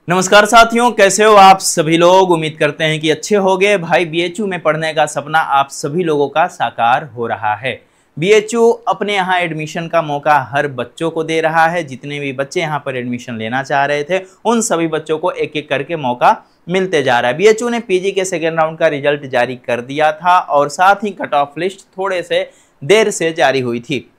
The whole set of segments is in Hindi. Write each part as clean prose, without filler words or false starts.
नमस्कार साथियों, कैसे हो आप सभी लोग। उम्मीद करते हैं कि अच्छे होंगे। भाई बीएचयू में पढ़ने का सपना आप सभी लोगों का साकार हो रहा है। बीएचयू अपने यहाँ एडमिशन का मौका हर बच्चों को दे रहा है। जितने भी बच्चे यहाँ पर एडमिशन लेना चाह रहे थे उन सभी बच्चों को एक एक करके मौका मिलते जा रहा है। बीएचयू ने पीजी के सेकेंड राउंड का रिजल्ट जारी कर दिया था और साथ ही कट ऑफ लिस्ट थोड़े से देर से जारी हुई थी।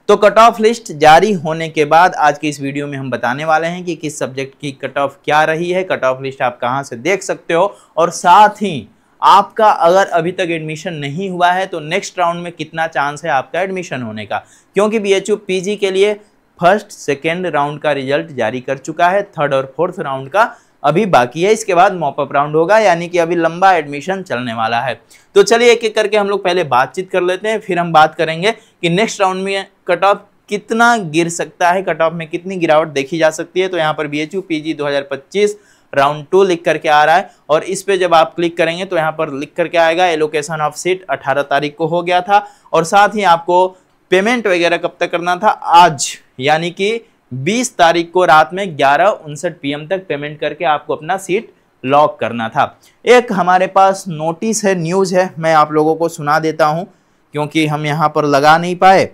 तो कट ऑफ लिस्ट जारी होने के बाद आज की इस वीडियो में हम बताने वाले हैं कि किस सब्जेक्ट की कट ऑफ क्या रही है, कट ऑफ लिस्ट आप कहां से देख सकते हो और साथ ही आपका अगर अभी तक एडमिशन नहीं हुआ है तो नेक्स्ट राउंड में कितना चांस है आपका एडमिशन होने का। क्योंकि बीएचयू पीजी के लिए फर्स्ट सेकेंड राउंड का रिजल्ट जारी कर चुका है, थर्ड और फोर्थ राउंड का अभी बाकी है। इसके बाद मॉपअप राउंड होगा, यानी कि अभी लंबा एडमिशन चलने वाला है। तो चलिए एक एक करके हम लोग पहले बातचीत कर लेते हैं, फिर हम बात करेंगे कि नेक्स्ट राउंड में कट ऑफ कितना गिर सकता है, कट ऑफ में कितनी गिरावट देखी जा सकती है। तो यहाँ पर बीएचयू पीजी 2025 राउंड 2 लिख करके आ रहा है और इस पे जब आप क्लिक करेंगे तो यहाँ पर लिख करके आएगा एलोकेशन ऑफ सीट 18 तारीख को हो गया था और साथ ही आपको पेमेंट वगैरह कब तक करना था, आज यानी कि 20 तारीख को रात में 11:59 PM तक पेमेंट करके आपको अपना सीट लॉक करना था। एक हमारे पास नोटिस है, न्यूज़ है, मैं आप लोगों को सुना देता हूं क्योंकि हम यहां पर लगा नहीं पाए,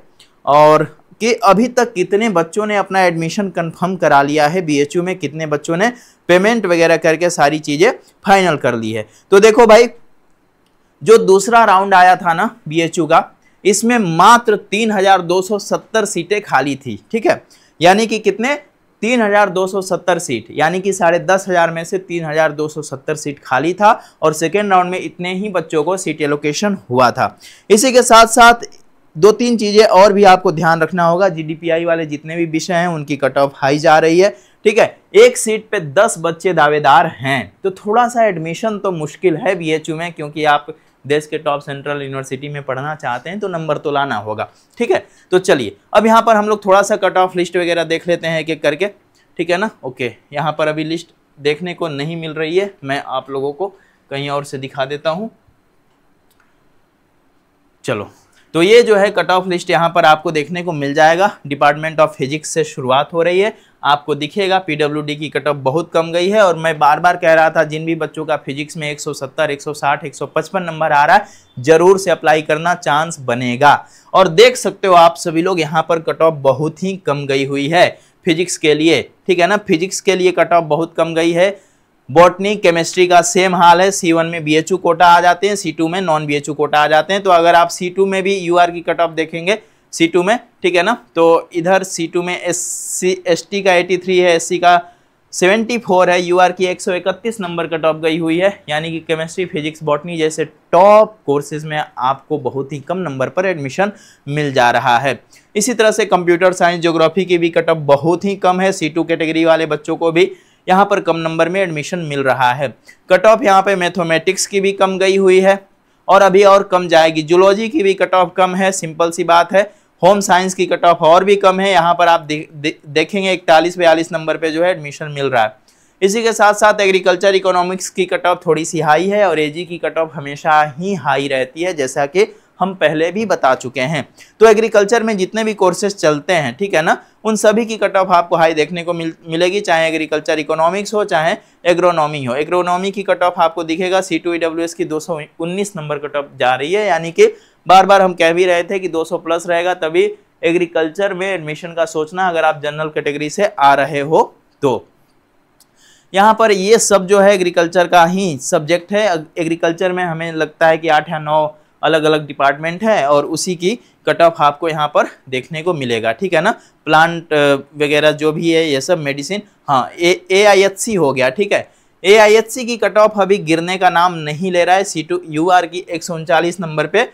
और कि अभी तक कितने बच्चों ने अपना एडमिशन कंफर्म करा लिया है बीएचयू में, कितने बच्चों ने पेमेंट वगैरह करके सारी चीज़ें फाइनल कर ली है। तो देखो भाई, जो दूसरा राउंड आया था ना बीएचयू का, इसमें मात्र 3270 सीटें खाली थी। ठीक है, यानी कि कितने, 3270 सीट, यानी कि 10,500 में से 3270 सीट खाली था और सेकेंड राउंड में इतने ही बच्चों को सीट एलोकेशन हुआ था। इसी के साथ साथ दो तीन चीजें और भी आपको ध्यान रखना होगा। जीडीपीआई वाले जितने भी विषय हैं उनकी कट ऑफ हाई जा रही है। ठीक है, एक सीट पे 10 बच्चे दावेदार हैं, तो थोड़ा सा एडमिशन तो मुश्किल है बीएचयू में, क्योंकि आप देश के टॉप सेंट्रल यूनिवर्सिटी में पढ़ना चाहते हैं तो नंबर तो लाना होगा। ठीक है, तो चलिए अब यहाँ पर हम लोग थोड़ा सा कट ऑफ लिस्ट वगैरह देख लेते हैं एक एक करके। ठीक है ना, ओके। यहाँ पर अभी लिस्ट देखने को नहीं मिल रही है, मैं आप लोगों को कहीं और से दिखा देता हूँ। चलो, तो ये जो है कट ऑफ लिस्ट यहाँ पर आपको देखने को मिल जाएगा। डिपार्टमेंट ऑफ फिजिक्स से शुरुआत हो रही है, आपको दिखेगा पीडब्ल्यूडी की कट ऑफ बहुत कम गई है। और मैं बार बार कह रहा था, जिन भी बच्चों का फिजिक्स में 170, 160, 155 नंबर आ रहा है, जरूर से अप्लाई करना, चांस बनेगा। और देख सकते हो आप सभी लोग, यहाँ पर कट ऑफ बहुत ही कम गई हुई है फिजिक्स के लिए। ठीक है ना, फिजिक्स के लिए कट ऑफ बहुत कम गई है। बॉटनी केमिस्ट्री का सेम हाल है। C1 में बीएचयू कोटा आ जाते हैं, C2 में नॉन बीएचयू कोटा आ जाते हैं। तो अगर आप C2 में भी यूआर की कट ऑफ देखेंगे C2 में, ठीक है ना, तो इधर C2 में ST का 83 है, SC का 74 है, यूआर की 131 नंबर कट ऑफ गई हुई है। यानी कि केमिस्ट्री, फिजिक्स, बॉटनी जैसे टॉप कोर्सेज में आपको बहुत ही कम नंबर पर एडमिशन मिल जा रहा है। इसी तरह से कंप्यूटर साइंस, ज्योग्राफी की भी कट ऑफ बहुत ही कम है। C2 कैटेगरी वाले बच्चों को भी यहाँ पर कम नंबर में एडमिशन मिल रहा है। कट ऑफ यहाँ पे मैथमेटिक्स की भी कम गई हुई है और अभी और कम जाएगी। जूलॉजी की भी कट ऑफ कम है, सिंपल सी बात है। होम साइंस की कट ऑफ और भी कम है, यहाँ पर आप देखेंगे 41-42 नंबर पे जो है एडमिशन मिल रहा है। इसी के साथ साथ एग्रीकल्चर इकोनॉमिक्स की कट ऑफ थोड़ी सी हाई है और एजी की कट ऑफ हमेशा ही हाई रहती है, जैसा कि हम पहले भी बता चुके हैं। तो एग्रीकल्चर में जितने भी कोर्सेज चलते हैं, ठीक है ना, उन सभी की कट ऑफ आपको हाई देखने को मिलेगी, चाहे एग्रीकल्चर इकोनॉमिक्स हो चाहे एग्रोनॉमी हो। एग्रोनॉमी की कट ऑफ आपको दिखेगा C2 EWS की 219 नंबर कट ऑफ जा रही है। यानी कि बार बार हम कह भी रहे थे कि 200 प्लस रहेगा तभी एग्रीकल्चर में एडमिशन का सोचना, अगर आप जनरल कैटेगरी से आ रहे हो तो। यहाँ पर ये सब जो है एग्रीकल्चर का ही सब्जेक्ट है। एग्रीकल्चर में हमें लगता है कि 8 या 9 अलग अलग डिपार्टमेंट है और उसी की कट ऑफ आपको यहाँ पर देखने को मिलेगा। ठीक है ना, प्लांट वगैरह जो भी है ये सब, मेडिसिन, हाँ, AIHC हो गया। ठीक है, AIHC की कट ऑफ अभी गिरने का नाम नहीं ले रहा है। C2 UR की 139 नंबर पे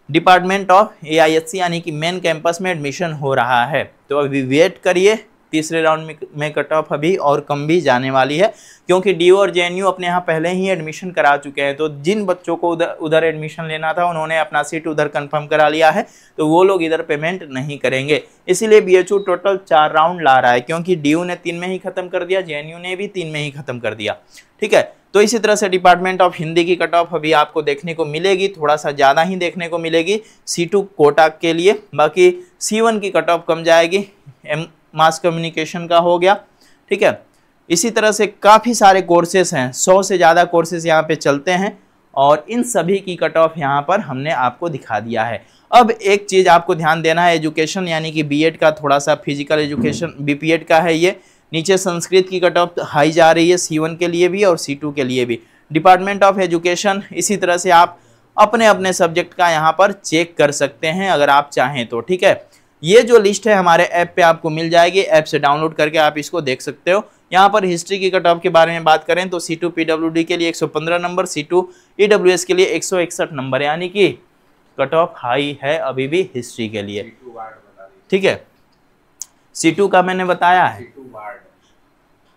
डिपार्टमेंट ऑफ AIHC यानी कि मेन कैंपस में एडमिशन हो रहा है। तो अभी वेट करिए, तीसरे राउंड में कट ऑफ अभी और कम भी जाने वाली है, क्योंकि DU और JNU अपने यहाँ पहले ही एडमिशन करा चुके हैं। तो जिन बच्चों को उधर एडमिशन लेना था उन्होंने अपना सीट उधर कंफर्म करा लिया है, तो वो लोग इधर पेमेंट नहीं करेंगे। इसीलिए बीएचयू टोटल 4 राउंड ला रहा है, क्योंकि DU ने 3 में ही खत्म कर दिया, JNU ने भी 3 में ही खत्म कर दिया। ठीक है, तो इसी तरह से डिपार्टमेंट ऑफ हिंदी की कट ऑफ अभी आपको देखने को मिलेगी, थोड़ा सा ज़्यादा ही देखने को मिलेगी C2 कोटा के लिए। बाकी C1 की कट ऑफ कम जाएगी। मास कम्युनिकेशन का हो गया, ठीक है, इसी तरह से काफ़ी सारे कोर्सेस हैं, 100 से ज़्यादा कोर्सेस यहाँ पे चलते हैं और इन सभी की कट ऑफ यहाँ पर हमने आपको दिखा दिया है। अब एक चीज़ आपको ध्यान देना है, एजुकेशन यानी कि बीएड का थोड़ा सा फिजिकल एजुकेशन बीपीएड का है ये। नीचे संस्कृत की कट ऑफ हाई जा रही है C1 के लिए भी और C2 के लिए भी। डिपार्टमेंट ऑफ एजुकेशन इसी तरह से आप अपने अपने सब्जेक्ट का यहाँ पर चेक कर सकते हैं अगर आप चाहें तो, ठीक है। ये जो लिस्ट है हमारे ऐप पे आपको मिल जाएगी, ऐप से डाउनलोड करके आप इसको देख सकते हो। यहाँ पर हिस्ट्री की कट ऑफ के बारे में बात करें तो C2 PWD के लिए 115 नंबर, C2 EWS के लिए 161 नंबर, यानी कि कट ऑफ हाई है अभी भी हिस्ट्री के लिए, ठीक है। C2 का मैंने बताया है।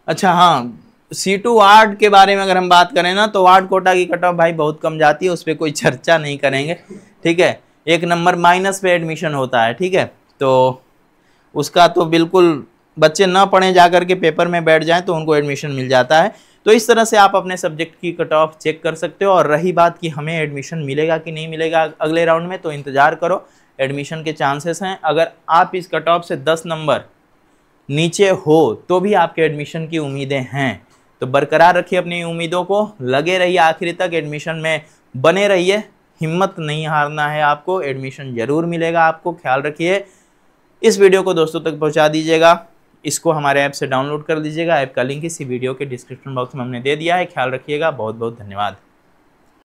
अच्छा हाँ, C2 वार्ड के बारे में अगर हम बात करें ना तो वार्ड कोटा की कट ऑफ भाई बहुत कम जाती है, उस पर कोई चर्चा नहीं करेंगे, ठीक है। 1 नंबर माइनस पे एडमिशन होता है, ठीक है। तो उसका तो बिल्कुल बच्चे ना पढ़ें जा करके पेपर में बैठ जाएं तो उनको एडमिशन मिल जाता है। तो इस तरह से आप अपने सब्जेक्ट की कट ऑफ चेक कर सकते हो। और रही बात कि हमें एडमिशन मिलेगा कि नहीं मिलेगा अगले राउंड में, तो इंतज़ार करो, एडमिशन के चांसेस हैं। अगर आप इस कट ऑफ से 10 नंबर नीचे हो तो भी आपके एडमिशन की उम्मीदें हैं, तो बरकरार रखिए अपनी उम्मीदों को, लगे रहिए आखिर तक, एडमिशन में बने रहिए, हिम्मत नहीं हारना है आपको, एडमिशन ज़रूर मिलेगा आपको, ख्याल रखिए। इस वीडियो को दोस्तों तक पहुंचा दीजिएगा, इसको हमारे ऐप से डाउनलोड कर लीजिएगा। ऐप का लिंक इसी वीडियो के डिस्क्रिप्शन बॉक्स में हमने दे दिया है। ख्याल रखिएगा, बहुत बहुत धन्यवाद।